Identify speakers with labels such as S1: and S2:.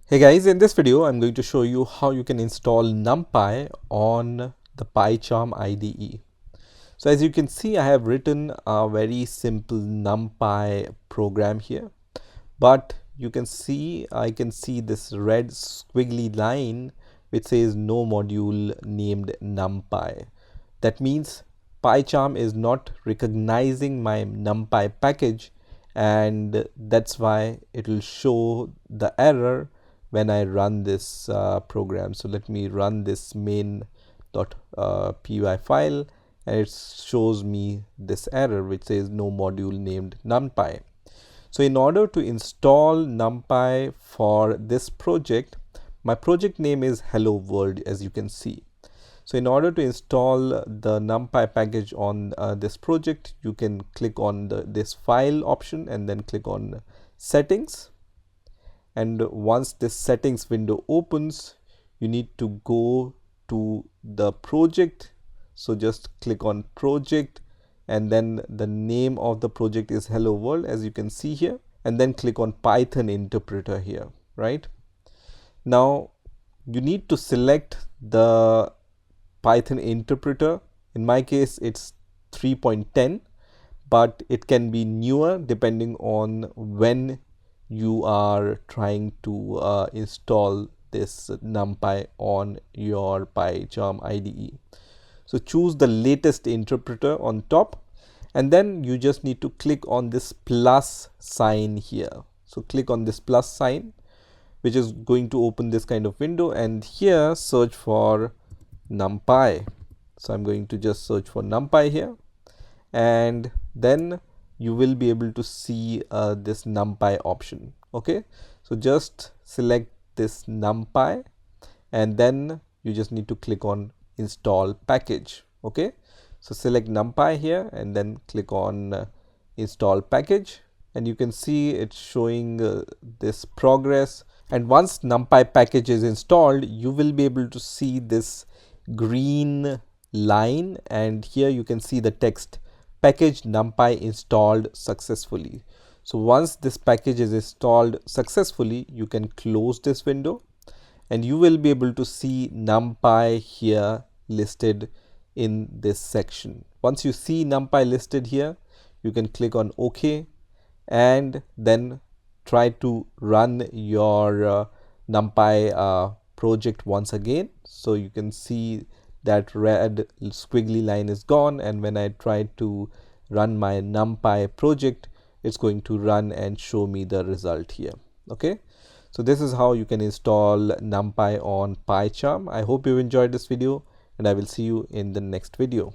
S1: Hey guys, in this video I'm going to show you how you can install NumPy on the PyCharm IDE. So as you can see, I have written a very simple NumPy program here, but I can see this red squiggly line which says no module named NumPy. That means PyCharm is not recognizing my NumPy package, and that's why it will show the error when I run this program. So let me run this main.py file, and it shows me this error which says no module named NumPy. So in order to install NumPy for this project, my project name is Hello World, as you can see. So in order to install the NumPy package on this project, you can click on this file option and then click on settings. And once this settings window opens, you need to go to the project. So just click on project, and then the name of the project is Hello World, as you can see here, and then click on Python interpreter here, right? Now you need to select the Python interpreter. In my case it's 3.10, but it can be newer depending on when you are trying to install this NumPy on your PyCharm IDE. So choose the latest interpreter on top, and then you just need to click on this plus sign here. So click on this plus sign, which is going to open this kind of window, and here search for NumPy. So I'm going to just search for NumPy here, and then you will be able to see this NumPy option. Okay, so just select this NumPy, and then you just need to click on install package. Okay, so select NumPy here and then click on install package, and you can see it's showing this progress. And once NumPy package is installed, you will be able to see this green line, and here you can see the text package NumPy installed successfully. So once this package is installed successfully, you can close this window, and you will be able to see NumPy here listed in this section. Once you see NumPy listed here, you can click on OK, and then try to run your NumPy project once again. So you can see that red squiggly line is gone, and when I try to run my NumPy project, it's going to run and show me the result here. Okay, so this is how you can install NumPy on PyCharm. I hope you enjoyed this video, and I will see you in the next video.